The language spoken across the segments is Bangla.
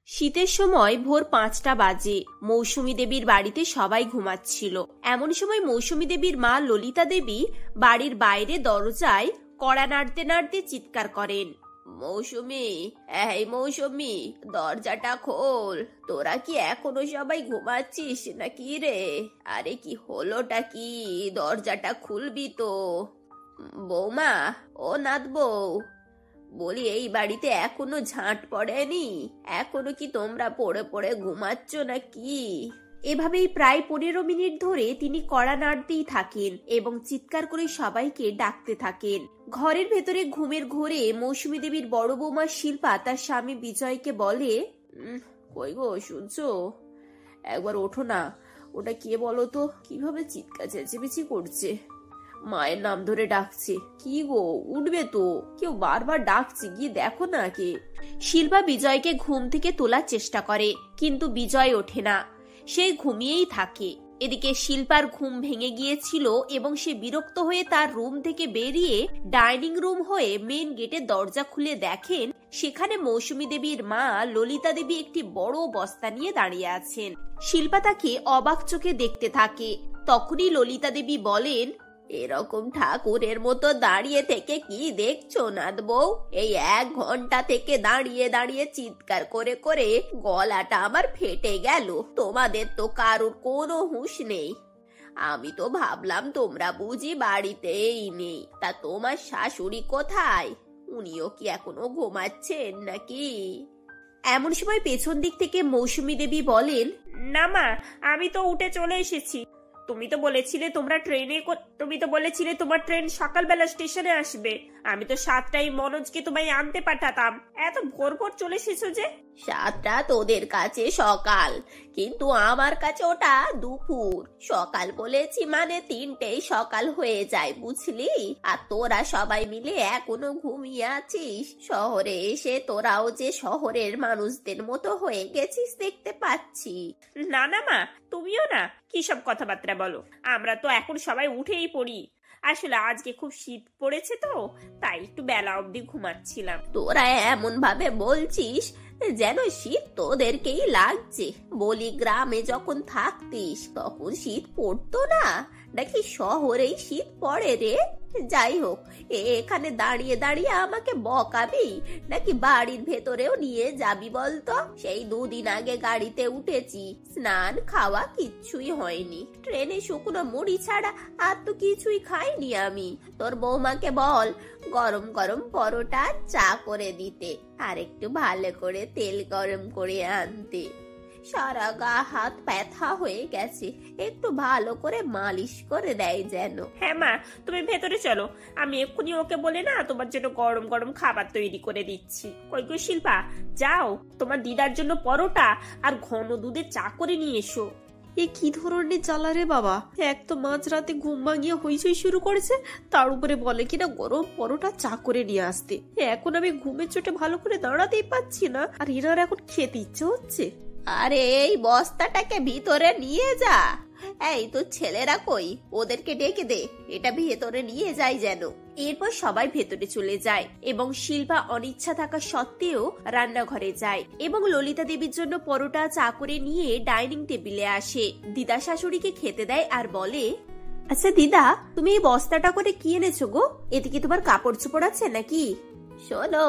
শীতের সময় ভোর 5টা বাজে। মৌসুমী দেবীর বাড়িতে সবাই ঘুমাচ্ছিল। এমন সময় মৌসুমী দেবীর মা ললিতা দেবী বাড়ির বাইরে দরজায় কড়া নাড়তে নাড়তে চিৎকার করেন, মৌসুমী, এই মৌসুমী, দরজাটা খোল। তোরা কি এখনো সবাই ঘুমাচ্ছিস নাকি রে? আরে কি হলোটা কি? দরজাটা খুলবি তো। বৌমা, ও নাথ বউ, বলি এই বাড়িতে এখনো ঝাঁট পড়েনি? এখনো কি তোমরা পড়ে পড়ে ঘুমাচ্ছ নাকি? এভাবেই প্রায় 15 মিনিট ধরে তিনি কড়া নাড়তেই থাকেন এবং চিৎকার করে সবাইকে ডাকতে থাকেন। ঘরের ভেতরে ঘুমের ঘোরে মৌসুমী দেবীর বড় বৌমা শিল্পা তার স্বামী বিজয়কে বলে, কই গো, শুনছো? একবার ওঠো না। ওটা কে বলো তো? কিভাবে চিৎকার চেঁচেমেচি করছে, মায়ের নাম ধরে ডাকছে। কি গো, উঠবে তো? কেউ বারবার ডাকছে, গিয়ে দেখো না কে। শিল্পা বিজয়কে ঘুম থেকে তোলার চেষ্টা করে, কিন্তু বিজয় ওঠে না, সে ঘুমিয়েই থাকে। এদিকে শিল্পার ঘুম ভেঙে গিয়েছিল এবং সে বিরক্ত হয়ে তার রুম থেকে বেরিয়ে ডাইনিং রুম হয়ে মেন গেটের দরজা খুলে দেখেন সেখানে মৌসুমী দেবীর মা ললিতা দেবী একটি বড় বস্তা নিয়ে দাঁড়িয়ে আছেন। শিল্পা তাকে অবাক চোখে দেখতে থাকে। তখনই ললিতা দেবী বলেন, এরকম ঠাকুরের মতো দাঁড়িয়ে থেকে কি দেখছো নাথ বউ? এই 1 ঘন্টা থেকে দাঁড়িয়ে দাঁড়িয়ে চিৎকার করে করে গলাটা আমার ফেটে গেল। তোমাদের তো কারোর কোনো হুঁশ নেই। আমি তো ভাবলাম তোমরা বুঝি বাড়িতেই নেই। তা তোমার শাশুড়ি কোথায়? উনিও কি এখনো ঘুমাচ্ছেন নাকি? এমন সময় পেছন দিক থেকে মৌসুমী দেবী বলেন, না মা, আমি তো উঠে চলে এসেছি। তুমি তো বলেছিলে তোমার ট্রেন সকালবেলা স্টেশনে আসবে। আমি তো 7টায় মনোজকে তোমায় আনতে পাঠাতাম। এত ভোর ভোর চলে এসেছো যে? 7টা তোদের কাছে সকাল, কিন্তু আমার কাছে ওটা দুপুর। সকাল বলেছি মানে 3টেই সকাল হয়ে যায়, বুঝলি? আর তোরা সবাই মিলে এখনো ঘুমিয়ে আছিস। শহরে এসে তোরাও যে শহরের মানুষদের মতো হয়ে গেছিস দেখতে পাচ্ছি। না না মা, তুমিও না, কি সব কথাবার্তা বলো? আমরা তো এখন সবাই উঠেই পড়ি। আসলে আজকে খুব শীত পড়েছে তো, তাই একটু বেলা অবধি ঘুমাচ্ছিলাম। তোরা এমন ভাবে বলছিস যেন শীত তোদেরকেই লাগছে। বলি, গ্রামে যখন থাকতিস তখন শীত পড়তো না নাকি শহরেই শীত পড়ে রে? যাই হোক, এখানে দাঁড়িয়ে দাঁড়িয়ে আমাকে বকাবি নাকি বাড়ির ভেতরেও নিয়ে যাবি বলতো? সেই 2 দিন আগে গাড়িতে উঠেছি, স্নান খাওয়া কিচ্ছুই হয়নি। ট্রেনে শুকনো মুড়ি ছাড়া আর তো কিছুই খাইনি আমি। তোর বৌমাকে বল গরম গরম পরোটা চা করে দিতে, আর একটু ভালো করে তেল গরম করে আনতে। সারা গা হাত ব্যথা হয়ে গেছে, একটু ভালো করে মালিশ করে দেয় যেন। হ্যাঁ মা, তুমি ভেতরে চলো, আমি এক্ষুনি ওকে বলে না তোমার জন্য গরম গরম খাবার তৈরি করে দিচ্ছি। কই গো শিল্পা, যাও তোমার দিদার জন্য পরোটা আর ঘন দুধের চা করে নিয়ে এসো। এ কি ধরনের জ্বালা রে বাবা! এক তো মাঝরাতে ঘুম ভাঙিয়ে হইচই শুরু করেছে, তার উপরে বলে কিনা গরম পরোটা চা করে নিয়ে আসতে। এখন আমি ঘুমের চোটে ভালো করে দাঁড়াতেই পাচ্ছি না, আর এনার এখন খেতে ইচ্ছে হচ্ছে। আরে এই বস্তাটাকে ভিতরে নিয়ে যা। এই তো ছেলেরা কই? ওদেরকে ডেকে দে, এটা ভেতরে নিয়ে যায় যেন। এরপর সবাই ভেতরে চলে যায় এবং শিল্পা অনিচ্ছা থাকা সত্ত্বেও রান্নাঘরে যায় এবং ললিতা দেবীর জন্য পরোটা চা করে নিয়ে ডাইনিং টেবিলে আসে। দিদা শাশুড়িকে খেতে দেয় আর বলে, আচ্ছা দিদা, তুমি এই বস্তাটা করে কি এনেছো গো? এতে কি তোমার কাপড় চোপড় আছে নাকি? শোনো,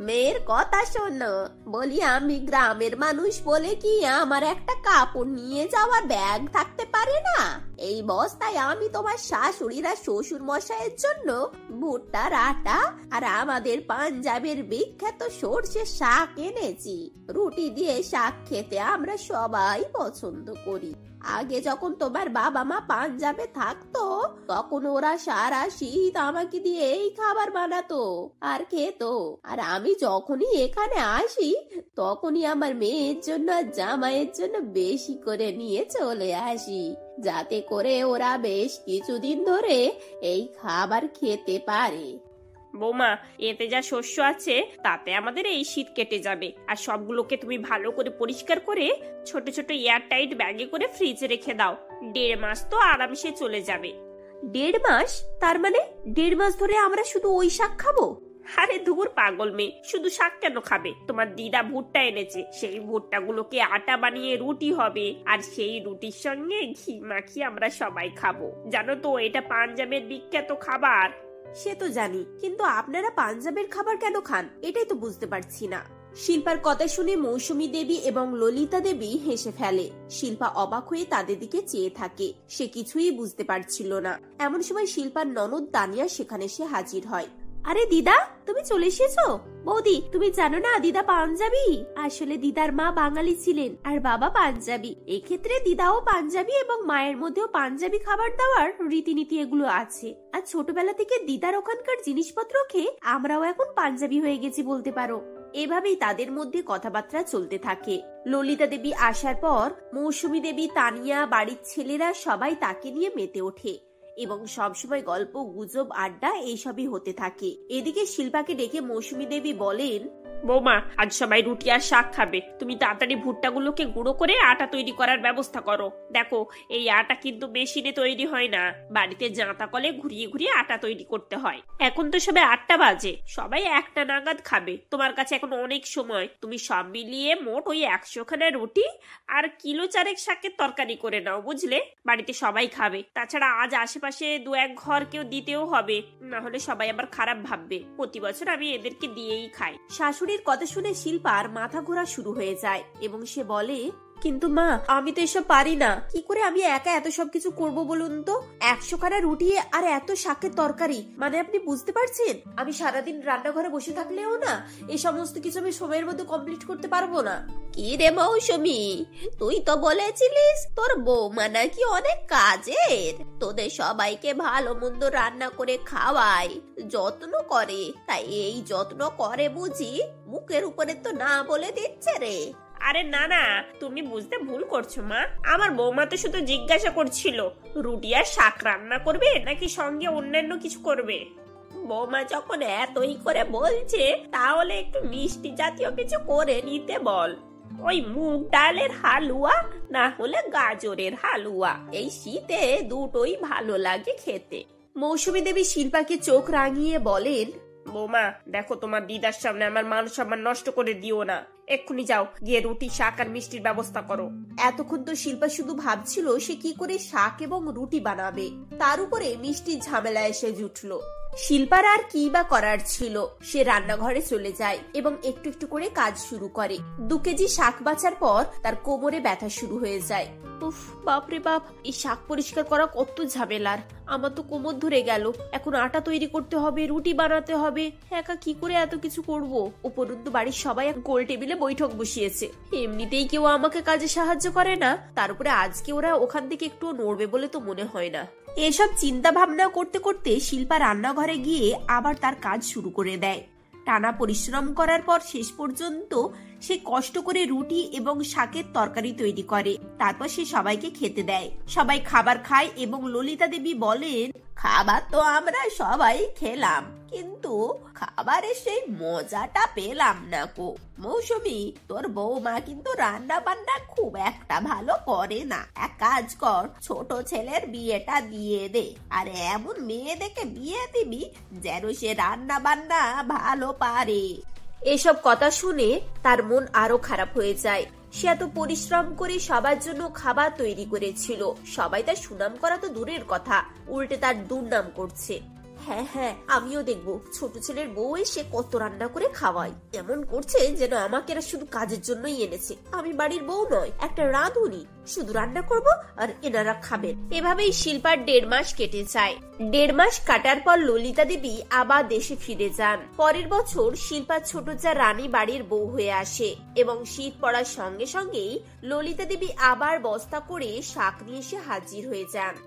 মেয়ের কথা শোনো। বলি, আমি গ্রামের মানুষ বলে কি আমার একটা কাপড় নিয়ে যাওয়ার ব্যাগ থাকতে পারে না? এই বস্তায় আমি তোমার শাশুড়িরা শ্বশুর মশাইয়ের জন্য ভুট্টার আটা আর আমাদের পাঞ্জাবের বিখ্যাত সর্ষের শাক এনেছি। রুটি দিয়ে শাক খেতে আমরা সবাই পছন্দ করি। আগে যখন তোমার বাবা মা পাঞ্জাবে থাকতো তখন ওরা সারা শীত আমাকে দিয়ে এই খাবার বানাতো আর খেত। আর আমি যখনই এখানে আসি তখনই আমার মেয়ের জন্য আর জামাইয়ের জন্য বেশি করে নিয়ে চলে আসি, যাতে করে ওরা বেশ কিছুদিন ধরে এই খাবার খেতে পারে। বৌমা, এতে যা শস্য আছে তাতে আমাদের এই শীত কেটে যাবে। আর সবগুলোকে তুমি ভালো করে পরিষ্কার করে ছোট ছোট এয়ার টাইট ব্যাগে করে ফ্রিজে রেখে দাও। 1.5 মাস তো আরামসে চলে যাবে। 1.5 মাস? তার মানে 1.5 মাস ধরে আমরা শুধু ওই শাক খাবো? আরে ধুর পাগল মেয়ে, শুধু শাক কেন খাবে? তোমার দিদা ভুট্টা এনেছে, সেই ভুট্টা গুলোকে আটা বানিয়ে রুটি হবে, আর সেই রুটির সঙ্গে ঘি মাখিয়ে আমরা সবাই খাবো। জানো তো এটা পাঞ্জাবের বিখ্যাত খাবার। সে তো জানি, কিন্তু আপনারা পাঞ্জাবের খাবার কেন খান এটাই তো বুঝতে পারছি না। শিল্পার কথা শুনে মৌসুমী দেবী এবং ললিতা দেবী হেসে ফেলে। শিল্পা অবাক হয়ে তাদের দিকে চেয়ে থাকে, সে কিছুই বুঝতে পারছিল না। এমন সময় শিল্পার ননদ তানিয়া সেখানে সে হাজির হয়। আরে দিদা, তুমি চলে এসেছো? বৌদি, তুমি জানো না দিদা পাঞ্জাবি? আসলে দিদার মা বাঙালি ছিলেন আর বাবা পাঞ্জাবি। এক্ষেত্রে দিদাও পাঞ্জাবি এবং মায়ের মধ্যেও পাঞ্জাবি খাবার দাবার রীতিনীতি এগুলো আছে। আর ছোটবেলা থেকে দিদার ওখানকার জিনিসপত্র খেয়ে আমরাও এখন পাঞ্জাবি হয়ে গেছি বলতে পারো। এভাবেই তাদের মধ্যে কথাবার্তা চলতে থাকে। ললিতা দেবী আসার পর মৌসুমী দেবী, তানিয়া, বাড়ির ছেলেরা সবাই তাকে নিয়ে মেতে ওঠে এবং সবসময় গল্প, গুজব, আড্ডা এইসবই হতে থাকে। এদিকে শিল্পাকে ডেকে মৌসুমী দেবী বলেন, বৌমা, আজ সবাই রুটি আর শাক খাবে। তুমি তাড়াতাড়ি ভুট্টাগুলোকে গুঁড়ো করে আটা তৈরি করার ব্যবস্থা করো। দেখো, এই আটা কিন্তু মেশিনে তৈরি হয় না, বাড়িতে জাঁতা কলে ঘুরিয়ে ঘুরিয়ে আটা তৈরি করতে হয়। এখন তো সবে 8টা বাজে, সবাই 1টা নাগাদ খাবে। তোমার কাছে এখন অনেক সময়। তুমি সব মিলিয়ে মোট ওই 100 খানা রুটি আর কিলো 4 শাকের তরকারি করে নাও, বুঝলে? বাড়িতে সবাই খাবে। তাছাড়া আজ আশেপাশে 2-1 ঘর কেউ দিতেও হবে, না হলে সবাই আবার খারাপ ভাববে। প্রতি বছর আমি এদেরকে দিয়েই খাই। শাশুড়ির কথা শুনে শিল্পার মাথা ঘোরা শুরু হয়ে যায় এবং সে বলে, কিন্তু মা, আমি তো এসব পারি না। কি করে আমি একা এত সবকিছু করব বলুন তো? 100 খানা রুটি আর এত শাকের তরকারি, মানে আপনি বুঝতে পারছেন আমি সারাদিন রান্নাঘরে বসে থাকলেও না এই সমস্ত কিছু আমি সময়ের মধ্যে কমপ্লিট করতে পারবো না। কি রে মৌসুমী, তুই তো বলেছিলিস তোর বৌমা নাকি অনেক কাজের, তোদের সবাইকে ভালো মন্দ রান্না করে খাওয়ায়, যত্ন করে। তাই এই যত্ন করে বুঝি মুখের উপরে তো না বলে দিচ্ছে রে। আরে না না, তুমি বুঝতে ভুল করছো মা। আমার বৌমা তো শুধু জিজ্ঞাসা করছিল রুটি আর শাক রান্না করবে নাকি সঙ্গে অন্যান্য কিছু করবে। বৌমা যখন এতই করে বলছে তাহলে একটু মিষ্টি জাতীয় কিছু করে নিতে বল। ওই মুগ ডালের হালুয়া না হলে গাজরের হালুয়া, এই শীতে দুটোই ভালো লাগে খেতে। মৌসুমী দেবী শিল্পাকে চোখ রাঙিয়ে বলেন, বৌমা দেখো, তোমার দিদার সামনে আমার মান সম্মান নষ্ট করে দিও না। এক্ষুনি যাও, গিয়ে রুটি, শাক আর মিষ্টির ব্যবস্থা করো। এতক্ষণ তো শিল্পা শুধু ভাবছিল সে কি করে শাক এবং রুটি বানাবে, তার উপরে মিষ্টির ঝামেলা এসে জুটলো। শিল্পার আর কি বা করার ছিল, সে রান্নাঘরে চলে যায় এবং একটু একটু করে কাজ শুরু করে। 2 কেজি শাক বাছার পর তার কোমরে ব্যথা শুরু হয়ে যায়। উফ, বাপরে বাপ, এই শাক পরিষ্কার করা কত ঝামেলার। আমার তো কোমর ধরে গেল। এখন আটা তৈরি করতে হবে, রুটি বানাতে হবে, একা কি করে এত কিছু করব? উপরন্তু বাড়ির সবাই গোল টেবিলে বৈঠক বসিয়েছে, এমনিতেই কেউ আমাকে কাজে সাহায্য করে না, তার উপরে আজকে ওরা ওখান থেকে একটু নড়বে বলে তো মনে হয় না। এসব চিন্তা ভাবনা করতে করতে শিল্পা রান্নাঘরে গিয়ে আবার তার কাজ শুরু করে দেয়। টানা পরিশ্রম করার পর শেষ পর্যন্ত সে কষ্ট করে রুটি এবং শাকের তরকারি তৈরি করে। তারপর সে সবাইকে খেতে দেয়। সবাই খাবার খায় এবং ললিতা দেবী বলেন, খাবার তো আমরা সবাই খেলাম, কিন্তু খাবারের সেই মজাটা পেলাম না গো। মৌসুমী, তোর বৌমা কিন্তু রান্না বান্না খুব একটা ভালো করে না। এক কাজ কর, ছোট ছেলের বিয়েটা দিয়ে দে, আর এমন মেয়ে দেখে বিয়ে দিবি যেন সে রান্না বান্না ভালো পারে। এসব কথা শুনে তার মন আরো খারাপ হয়ে যায়। সে এত পরিশ্রম করে সবার জন্য খাবার তৈরি করেছিল, সবাই তার সুনাম করা তো দূরের কথা, উল্টে তার দুর্নাম করছে। হ্যাঁ হ্যাঁ, আমিও দেখবো ছোট ছেলের বউ এসে কত রান্না করে খাওয়াই। এমন করছে যেন আমাকে এরা শুধু কাজের জন্যই এনেছে। আমি বাড়ির বউ নয়, একটা রাঁধুনি, শুধু রান্না করব আর এনারা খাবেন। এভাবেই শিল্পার 1.5 মাস কেটে যায়। 1.5 মাস কাটার পর ললিতা দেবী আবার দেশে ফিরে যান। পরের বছর শিল্পার ছোট যা রানী বাড়ির বউ হয়ে আসে এবং শীত পড়ার সঙ্গে সঙ্গেই ললিতা দেবী আবার বস্তা করে শাক নিয়ে এসে হাজির হয়ে যান।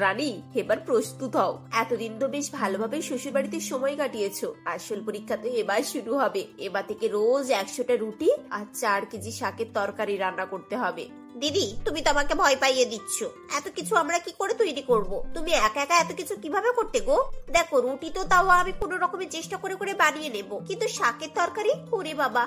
রানী, এবার প্রস্তুত হও। এতদিন তো বেশ ভালোভাবে শ্বশুর বাড়িতে সময় কাটিয়েছো, আসল পরীক্ষা তো এবার শুরু হবে। এবার থেকে রোজ 100টা রুটি আর 4 কেজি শাকের তরকারি রান্না করতে হবে। দিদি, তুমি তো আমাকে ভয় পাইয়ে দিচ্ছ। এত কিছু আমরা কি করে তৈরি করব? তুমি একা একা এত কিছু কিভাবে করতে গো? দেখো, রুটি তো তাও আমি কোনো রকমের চেষ্টা করে করে বানিয়ে নেব, কিন্তু শাকের তরকারি, ওরে বাবা,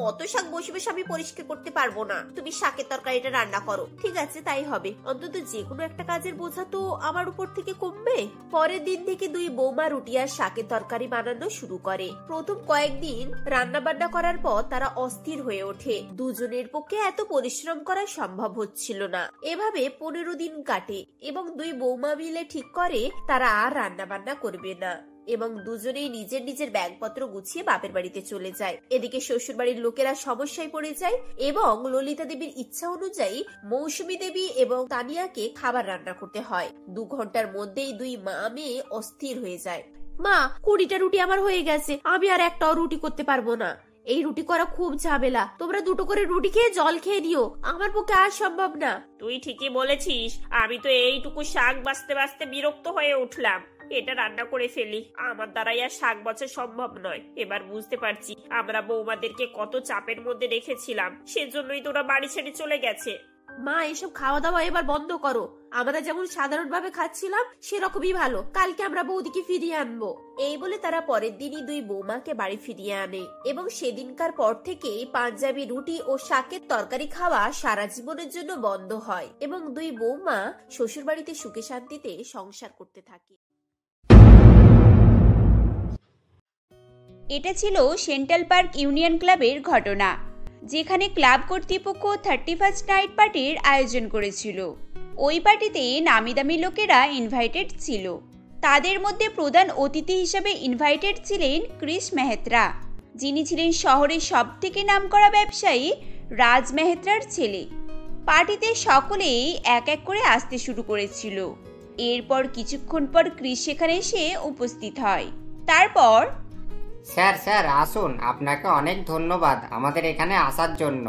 অত শাক বসে বসে আমি পরিষ্কার করতে পারবো না। তুমি শাকের তরকারিটা রান্না করো। ঠিক আছে, তাই হবে। অন্তত যে কোনো একটা কাজের বোঝা তো আমার উপর থেকে কমবে। পরের দিন থেকে দুই বৌমা রুটি আর শাকের তরকারি বানানো শুরু করে। প্রথম কয়েকদিন রান্না বান্না করার পর তারা অস্থির হয়ে ওঠে। দুজনের পক্ষে এত পরিশ্রম করা সম্ভব হচ্ছিল না। এভাবে 15 দিন কাটে এবং দুই বৌমা মিলে ঠিক করে তারা আর রান্না বান্না করবে না এবং দুজনেই নিজের নিজের ব্যাগপত্র গুছিয়ে বাপের বাড়িতে চলে যায়। এদিকে শ্বশুর বাড়ির লোকেরা সমস্যায় পড়ে যায় এবং ললিতা দেবীর ইচ্ছা অনুযায়ী মৌসুমী দেবী এবং তানিয়াকে খাবার রান্না করতে হয়। 2 ঘন্টার মধ্যেই দুই মা মেয়ে অস্থির হয়ে যায়। মা, 20টা রুটি আমার হয়ে গেছে, আমি আর একটাও রুটি করতে পারবো না। এই রুটি করা খুব ঝামেলা। তোমরা 2টো করে রুটি খেয়ে জল খেয়ে দিও, আমার পক্ষে আর সম্ভব না। তুই ঠিকই বলেছিস, আমি তো এইটুকু শাক বাছতে বাছতে বিরক্ত হয়ে উঠলাম। এটা রান্না করে ফেলি, আমার দ্বারাই আর শাক বাছা সম্ভব নয়। এবার বুঝতে পারছি আমরা বৌমাদেরকে কত চাপের মধ্যে রেখেছিলাম, সেজন্যই তোরা বাড়ি ছেড়ে চলে গেছে। মা, এসব খাওয়া দাওয়া এবার বন্ধ করো। আমরা যেমন সাধারণভাবে খাচ্ছিলাম সেরকমই ভালো। কালকে আমরা বৌদিকে ফিরিয়ে আনবো। এই বলে তারা পরের দিনই দুই বৌমাকে বাড়ি ফিরিয়ে আনে এবং সেদিনকার পর থেকে পাঞ্জাবি রুটি ও শাকের তরকারি খাওয়া সারা জীবনের জন্য বন্ধ হয় এবং দুই বৌমা শ্বশুর বাড়িতে সুখে শান্তিতে সংসার করতে থাকে। এটা ছিল সেন্ট্রাল পার্ক ইউনিয়ন ক্লাবের ঘটনা, যেখানে ক্লাব কর্তৃপক্ষ 31st নাইট পার্টির আয়োজন করেছিল। ওই পার্টিতে নামি দামি লোকেরা ইনভাইটেড ছিল। তাদের মধ্যে প্রধান অতিথি হিসেবে ইনভাইটেড ছিলেন ক্রিস মেহত্রা, যিনি ছিলেন শহরের সবথেকে নামকরা ব্যবসায়ী রাজ মেহত্রার ছেলে। পার্টিতে সকলেই এক এক করে আসতে শুরু করেছিল। এরপর কিছুক্ষণ পর ক্রিস সেখানে এসে উপস্থিত হয়। তারপর, স্যার স্যার আসুন, আপনাকে অনেক ধন্যবাদ আমাদের এখানে আসার জন্য।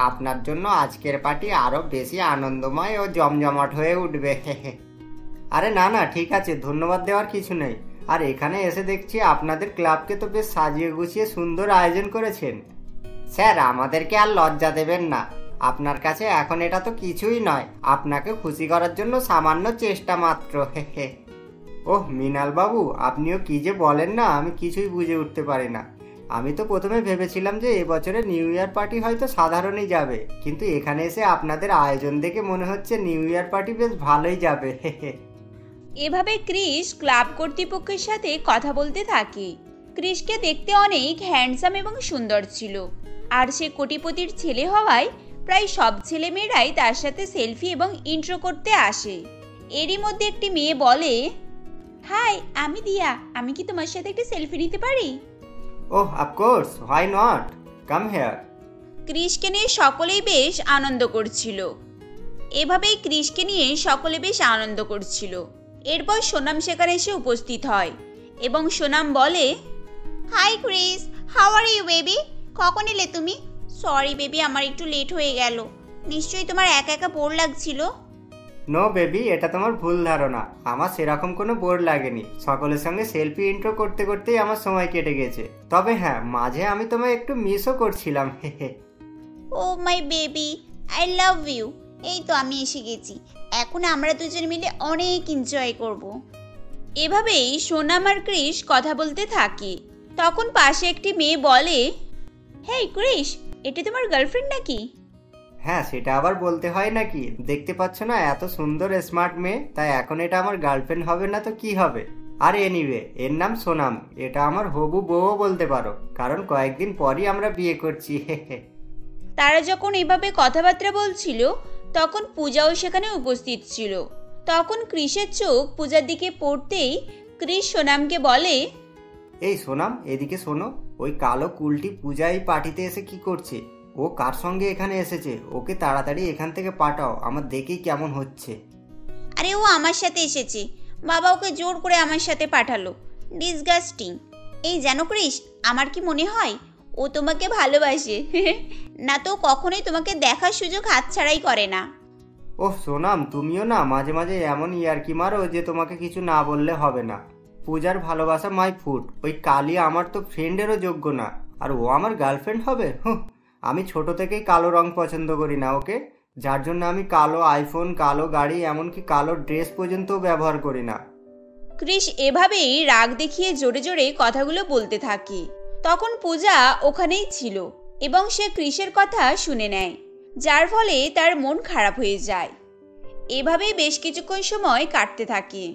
আপনার জন্য আজকের পার্টি আরো বেশি আনন্দময় ও জমজমাট হয়ে উঠবে। আরে না না, ঠিক আছে, ধন্যবাদ দেওয়ার কিছু নেই। আর এখানে এসে দেখছি আপনাদের ক্লাবকে তো বেশ সাজিয়ে গুছিয়ে সুন্দর আয়োজন করেছেন। স্যার, আমাদেরকে আর লজ্জা দেবেন না। আপনার কাছে এখন এটা তো কিছুই নয়, আপনাকে খুশি করার জন্য সামান্য চেষ্টা মাত্র। ওহ মৃণাল বাবু, আপনিও কি যে বলেন না, আমি কিছুই বুঝে উঠতে পারি না। আমি তো প্রথমে ভেবেছিলাম যে এবছরে নিউ ইয়ার পার্টি হয়তো সাধারণই যাবে, কিন্তু এখানে এসে আপনাদের আয়োজন দেখে মনে হচ্ছে নিউ ইয়ার পার্টি বেশ ভালোই যাবে। এভাবে ক্রিস ক্লাব কর্তৃপক্ষের সাথে কথা বলতে থাকে। ক্রিসকে দেখতে অনেক হ্যান্ডসাম এবং সুন্দর ছিল, আর সে কোটিপতির ছেলে হওয়ায় প্রায় সব ছেলেমেয়েরাই তার সাথে সেলফি এবং ইন্ট্রো করতে আসে। এরই মধ্যে একটি মেয়ে বলে, হাই, আমি দিয়া, আমি কি তোমার সাথে একটা সেলফি নিতে পারি? Oh of course, why not, come here. ক্রিসকে নিয়ে সকলেই বেশ আনন্দ করছিল। এভাবেই ক্রিসকে নিয়ে সকলে বেশ আনন্দ করছিল। এরপর সোনাম সেখানে এসে উপস্থিত হয় এবং সোনাম বলে, hi Chris, how are you baby? কখন এলে তুমি? সরি বেবি, আমার একটু লেট হয়ে গেল। নিশ্চয়ই তোমার একা একা বোর লাগছিল। নো বেবি, এটা তোমার ভুল ধারণা। আমার সেরকম কোনো বোর লাগেনি। সকলের সঙ্গে সেলফি ইন্ট্রো করতে করতেই আমার সময় কেটে গেছে। তবে হ্যাঁ, মাঝে আমি তোমায় একটু মিসও করছিলাম। Oh my baby, I love you. এই তো আমি এসে গেছি, এখন আমরা দুজন মিলে অনেক এনজয় করব। এভাবেই সোনাম আর ক্রিস কথা বলতে থাকে। তখন পাশে একটি মেয়ে বলে, হেই ক্রিস, এটা তোমার গার্লফ্রেন্ড নাকি? হ্যাঁ, সেটা আবার বলতে হয় নাকি? দেখতে পাচ্ছ না এত সুন্দর স্মার্ট মেয়ে, তাই এখন এটা আমার গার্লফ্রেন্ড হবে না তো কি হবে? আর এনিওয়ে, এর নাম সোনাম। এটা আমার হবু বউও বলতে পারো, কারণ কয়েকদিন পরই আমরা বিয়ে করছি। তারা যখন এভাবে কথাবার্তা বলছিল, তখন পূজাও সেখানে উপস্থিত ছিল। তখন ক্রিসের চোখ পূজার দিকে পড়তেই ক্রিস সোনামকে বলে, এই সোনাম, এদিকে শোনো। ওই কালো কুলটি পূজা এই পার্টিতে এসে কি করছে? ও কার সঙ্গে এখানে এসেছে? ওকে তাড়াতাড়ি এখান থেকে পাঠাও, আমার দেখেই কেমন হচ্ছে। আরে ও আমার সাথে এসেছে, বাবা ওকে জোর করে আমার সাথে পাঠালো। ডিসগাস্টিং। এই জানো ক্রিস, আমার কি মনে হয় ও তোমাকে ভালোবাসে। না তো কখনোই তোমাকে দেখার সুযোগ হাতছাড়াই করে না। ওহ সোনাম, তুমিও না মাঝে মাঝে এমন ইয়ার্কি মারো যে তোমাকে কিছু না বললে হবে না। পূজার ভালোবাসা মাই ফুট। ওই কালি আমার তো ফ্রেন্ডেরও যোগ্য না, আর ও আমার গার্লফ্রেন্ড হবে? আমি ছোট থেকেই কালো রং পছন্দ করি না ওকে। যার জন্য আমি কালো আইফোন, কালো গাড়ি, এমনকি কালো ড্রেস পর্যন্ত ব্যবহার করি না। ক্রিস এভাবেই রাগ দেখিয়ে জোরে জোরে কথাগুলো বলতে থাকে। তখন পূজা ওখানেই ছিল এবং সে ক্রিসের কথা শুনে নেয়, যার ফলে তার মন খারাপ হয়ে যায়। এভাবেই বেশ কিছুক্ষণ সময় কাটতে থাকে।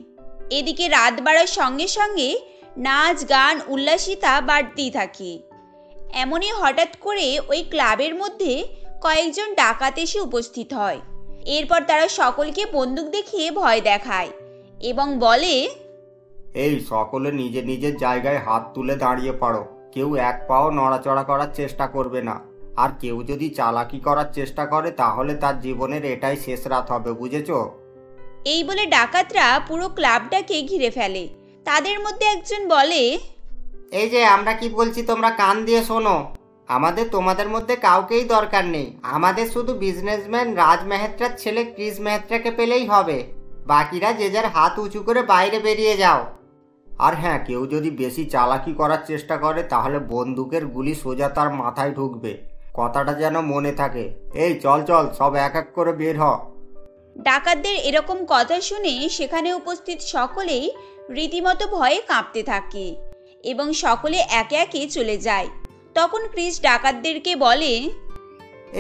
এদিকে রাত বাড়ার সঙ্গে সঙ্গে নাচ গান উল্লাসিতা বাড়তেই থাকে। এমনই হঠাৎ করে ওই ক্লাবের মধ্যে কয়েকজন ডাকাত এসে উপস্থিত হয়। এরপর তারা সকলকে বন্দুক দেখিয়ে ভয় দেখায় এবং বলে, এই সকলে নিজের নিজের জায়গায় হাত তুলে দাঁড়িয়ে পড়ো। কেউ এক পাও নড়াচড়া করার চেষ্টা করবে না। আর কেউ যদি চালাকি করার চেষ্টা করে তাহলে তার জীবনের এটাই শেষ রাত হবে, বুঝেছো? এই বলে ডাকাতরা পুরো ক্লাবটাকে ঘিরে ফেলে। তাদের মধ্যে একজন বলে, এই যে আমরা কি বলছি তোমরা কান দিয়ে শোনো। আমাদের তোমাদের মধ্যে কাউকেই দরকার নেই। আমাদের শুধু বিজনেসম্যান রাজ মেহত্রার ছেলে ক্রিস মেহত্রাকে পেলেই হবে। বাকিরা যে যার হাত উঁচু করে বাইরে বেরিয়ে যাও। আর হ্যাঁ, কেউ যদি বেশি চালাকি করার চেষ্টা করে তাহলে বন্দুকের গুলি সোজা তার মাথায় ঢুকবে। কথাটা যেন মনে থাকে। এই চল চল, সব এক এক করে বের হ। ডাকাতদের এরকম কথা শুনে সেখানে উপস্থিত সকলেই রীতিমতো ভয়ে কাঁপতে থাকে এবং সকলে একে একে চলে যায়। তখন ক্রিস ডাকাতদেরকে বলে,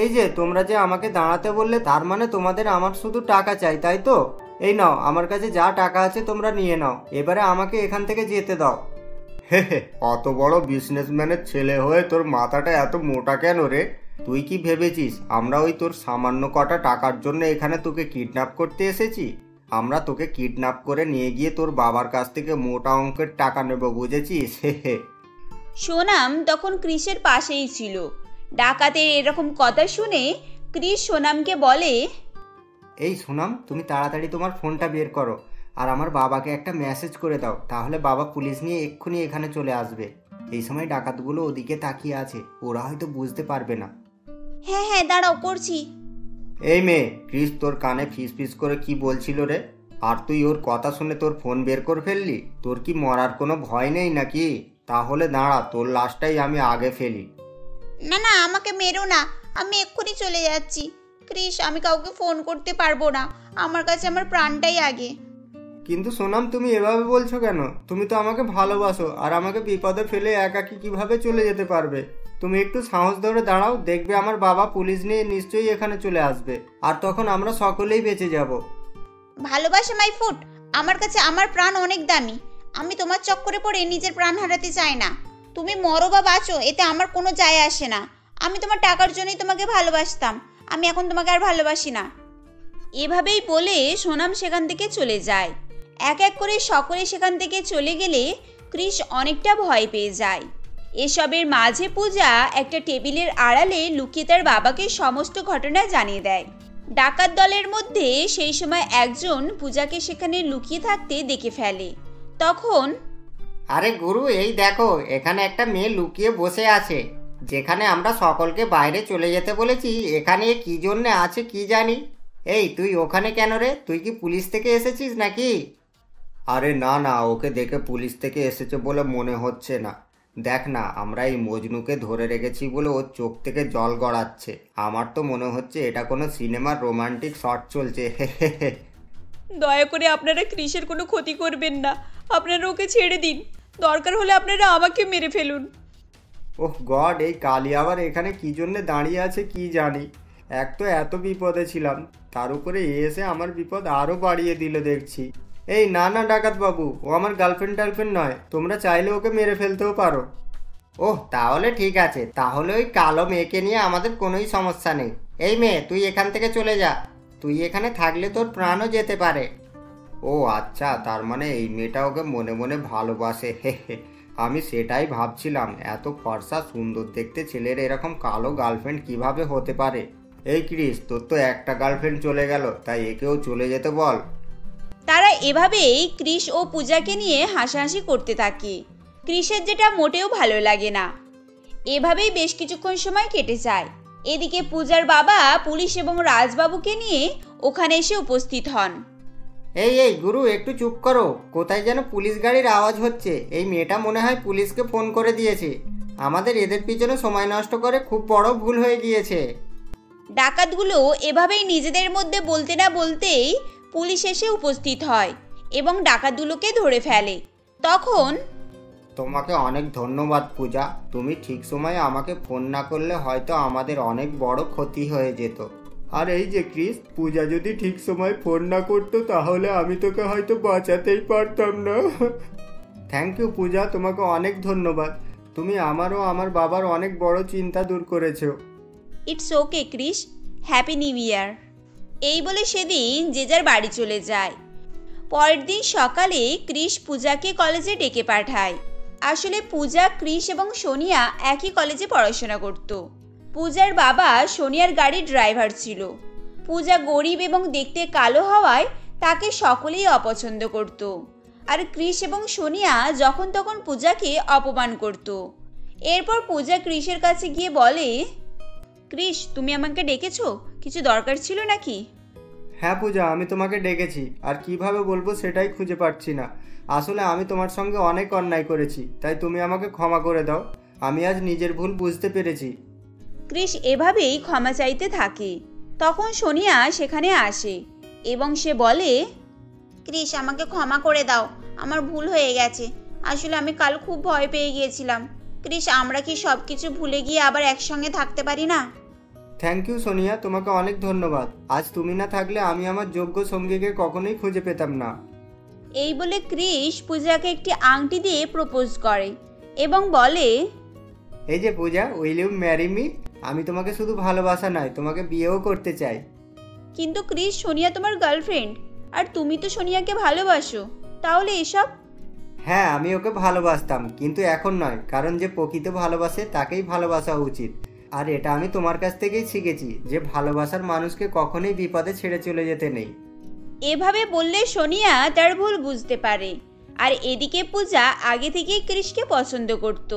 এই যে তোমরা যে আমাকে দাঁড়াতে বললে, তার মানে তোমাদের আমার শুধু টাকা চাই, তাই তো? এই নাও, আমার কাছে যা টাকা আছে তোমরা নিয়ে নাও। এবারে আমাকে এখান থেকে যেতে দাও। হে হে, অত বড় বিজনেসম্যানের ছেলে হয়ে তোর মাথাটা এত মোটা কেন রে? তুই কি ভেবেছিস আমরা ওই তোর সামান্য কটা টাকার জন্য এখানে তোকে কিডন্যাপ করতে এসেছি? আমরা তোকে কিডন্যাপ করে নিয়ে গিয়ে তোর বাবার কাছ থেকে মোটা অঙ্কের টাকা নেব, বুঝেছিস? হে হে। সোনাম তখন ক্রিসের পাশেই ছিল। ডাকাতের এরকম কথা শুনে ক্রিস সোনামকে বলে, এই সোনাম, তুমি তাড়াতাড়ি তোমার ফোনটা বের করো আর আমার বাবাকে একটা মেসেজ করে দাও। তাহলে বাবা পুলিশ নিয়ে এক্ষুনি এখানে চলে আসবে। এই সময় ডাকাতগুলো ওদিকে তাকিয়ে আছে, ওরা হয়তো বুঝতে পারবে না। হ্যাঁ হ্যাঁ দাঁড়াও, করছি। এই মেয়ে, ক্রিস তোর কানে ফিস ফিস করে কি বলছিল রে? আর তুই ওর কথা শুনে তোর ফোন বের করে ফেললি? তোর কি মরার কোনো ভয় নেই নাকি? তাহলে দাঁড়া, তোর লাশটাই আমি আগে ফেলি। না না, আমাকে মেরো না, আমি এক্ষুনি চলে যাচ্ছি। ক্রিস, আমি কাউকে ফোন করতে পারবো না, আমার কাছে আমার প্রাণটাই আগে। কিন্তু সোনাম, তুমি এভাবে বলছো কেন? তুমি তো আমাকে ভালোবাসো, আর আমাকে বিপদে ফেলে একাকি কিভাবে চলে যেতে পারবে? তুমি একটু সাহস ধরে দাঁড়াও, দেখবে আমার বাবা পুলিশ নিয়ে নিশ্চয়ই এখানে চলে আসবে, আর তখন আমরা সকলেই বেঁচে যাব। ভালোবাসা মাই ফুট, আমার কাছে আমার প্রাণ অনেক দামি। আমি তোমার চক্করে পড়ে নিজের প্রাণ হারাতে চাই না। তুমি মরো বা বাঁচো, এতে আমার কোনো যায় আসে না। আমি তোমার টাকার জন্যই তোমাকে ভালোবাসতাম, আমি এখন তোমাকে আর ভালোবাসি না। এভাবেই বলে সোনাম সেখান থেকে চলে যায়। এক এক করে সকলে সেখান থেকে চলে গেলে ক্রিস অনেকটা ভয় পেয়ে যায়। এসবের মাঝে পূজা একটা টেবিলের আড়ালে লুকিয়ে তার বাবাকে সমস্ত ঘটনা জানিয়ে দেয়। ডাকাত দলের মধ্যে সেই সময় একজন পূজাকে সেখানে লুকিয়ে থাকতে দেখে ফেলে। তখন, আরে গুরু, এই দেখো, এখানে একটা মেয়ে লুকিয়ে বসে আছে। যেখানে আমরা সকলকে বাইরে চলে যেতে বলেছি, এখানে কি জন্য আছে কি জানি। এই তুই ওখানে কেন রে? তুই কি পুলিশ থেকে এসেছিস নাকি? আরে না না, ওকে দেখে পুলিশ থেকে এসেছে বলে মনে হচ্ছে না। দেখ না, আমরা এই মজনুকে ধরে রেখেছি বলে ওর চোখ থেকে জল গড়াচ্ছে। আমার তো মনে হচ্ছে এটা কোনো সিনেমার রোমান্টিক শট চলছে। দয়া করে আপনারা ক্রিসের কোনো ক্ষতি করবেন না, আপনারা ওকে ছেড়ে দিন। দরকার হলে আপনারা আমাকে মেরে ফেলুন। ওহ গড, এই কালি আবার এখানে কি জন্য দাঁড়িয়ে আছে কি জানি। এক তো এত বিপদে ছিলাম, তার উপরে এসে আমার বিপদ আরও বাড়িয়ে দিল দেখছি। এই না না ডাকাত বাবু, ও আমার গার্লফ্রেন্ড টার্লফ্রেন্ড নয়, তোমরা চাইলে ওকে মেরে ফেলতেও পারো। ওহ তাহলে ঠিক আছে, তাহলে ওই কালো মেয়েকে নিয়ে আমাদের কোনোই সমস্যা নেই। এই মেয়ে, তুই এখান থেকে চলে যা, তুই এখানে থাকলে তোর প্রাণও যেতে পারে। ও আচ্ছা, তার মানে এই মেয়েটা ওকে মনে মনে ভালোবাসে। হে হে, আমি সেটাই ভাবছিলাম, এত ফর্সা সুন্দর দেখতে ছেলের এরকম কালো গার্লফ্রেন্ড কিভাবে হতে পারে। এই ক্রিস, তোর তো একটা গার্লফ্রেন্ড চলে গেল, তাই একেও চলে যেতে বল। তারা এভাবেই ক্রিস ও পূজাকে নিয়ে হাসাহাসি করতে থাকে। ক্রিসের যেটা মোটেও ভালো লাগে না। এভাবেই বেশ কিছুক্ষণ সময় কেটে যায়। এদিকে পূজার বাবা পুলিশ এবং রাজবাবুকে নিয়ে ওখানে এসে উপস্থিত হন। এই এই গুরু, একটু চুপ করো। কোথায় যেন পুলিশ গাড়ির আওয়াজ হচ্ছে। এই মেয়েটা মনে হয় পুলিশকে ফোন করে দিয়েছে। আমাদের এদের পিছনে সময় নষ্ট করে খুব বড় ভুল হয়ে গিয়েছে। ডাকাতগুলো এভাবেই নিজেদের মধ্যে বলতে না বলতেই পুলিশ এসে উপস্থিত হয় এবং ডাকাতগুলোকে ধরে ফেলে। তখন তোমাকে অনেক ধন্যবাদ পূজা, তুমি ঠিক সময়ে আমাকে ফোন না করলে হয়তো আমাদের অনেক বড় ক্ষতি হয়ে যেত। আর এই যে ক্রিস, পূজা যদি ঠিক সময় ফোন না করতো তাহলে আমি তোকে হয়তো বাঁচাতেই পারতাম না। থ্যাংক ইউ পূজা, তোমাকে অনেক ধন্যবাদ। তুমি আমারও আমার বাবার অনেক বড় চিন্তা দূর করেছো। It's okay Chris, happy new year. এই বলে সেদিন যে যার বাড়ি চলে যায়। পরের দিন সকালে ক্রিস পূজাকে কলেজে ডেকে পাঠায়। আসলে পূজা, ক্রিস এবং সোনিয়া একই কলেজে পড়াশোনা করত। পূজার বাবা সোনিয়ার গাড়ির ড্রাইভার ছিল। পূজা গরিব এবং দেখতে কালো হওয়ায় তাকে সকলেই অপছন্দ করত। আর ক্রিস এবং সোনিয়া যখন তখন পূজাকে অপমান করত। এরপর পূজা ক্রিসের কাছে গিয়ে বলে, ক্রিস, তুমি আমাকে ডেকেছো? কিছু দরকার ছিল নাকি? হ্যাঁ পূজা, আমি তোমাকে ডেকেছি, আর কিভাবে বলবো সেটাই খুঁজে পাচ্ছি না। আসলে আমি তোমার সঙ্গে অনেক অন্যায় করেছি, তাই তুমি আমাকে ক্ষমা করে দাও। আমি আজ নিজের ভুল বুঝতে পেরেছি। ক্রিস এভাবেই ক্ষমা চাইতে থাকে। তখন সোনিয়া সেখানে আসে এবং সে বলে, ক্রিস, আমাকে ক্ষমা করে দাও, আমার ভুল হয়ে গেছে। আসলে আমি কাল খুব ভয় পেয়ে গিয়েছিলাম। ক্রিস, আমরা কি সব কিছু ভুলে গিয়ে আবার একসঙ্গে থাকতে পারি না? থ্যাংক ইউ সোনিয়া, তোমাকে অনেক ধন্যবাদ। আজ তুমি না থাকলে আমি আমার যোগ্য সঙ্গীকে কখনোই খুঁজে পেতাম না। এই বলে ক্রিস পূজাকে একটি আংটি দিয়ে প্রপোজ করে এবং বলে, এই যে পূজা, উইল ইউ ম্যারি মি? আমি তোমাকে শুধু ভালোবাসা নয়, তোমাকে বিয়েও করতে চাই। কিন্তু ক্রিস, সোনিয়া তোমার গার্লফ্রেন্ড, আর তুমি তো সোনিয়াকে ভালোবাসো, তাহলে এসব? হ্যাঁ, আমি ওকে ভালোবাসতাম, কিন্তু এখন নয়, কারণ যে প্রকৃত ভালোবাসে তাকেই ভালোবাসা উচিত। আর এটা আমি তোমার কাছ থেকেই শিখেছি যে ভালোবাসার মানুষকে কখনোই বিপদে ছেড়ে চলে যেতে নেই। এভাবে বললে সোনিয়া তার ভুল বুঝতে পারে। আর এদিকে পূজা আগে থেকেই ক্রিসকে পছন্দ করত,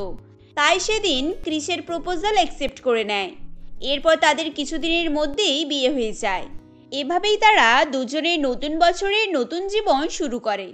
তাই সেদিন ক্রিসের প্রপোজাল অ্যাকসেপ্ট করে নেয়। এরপর তাদের কিছুদিনের মধ্যেই বিয়ে হয়ে যায়। এভাবেই তারা দুজনের নতুন বছরের নতুন জীবন শুরু করে।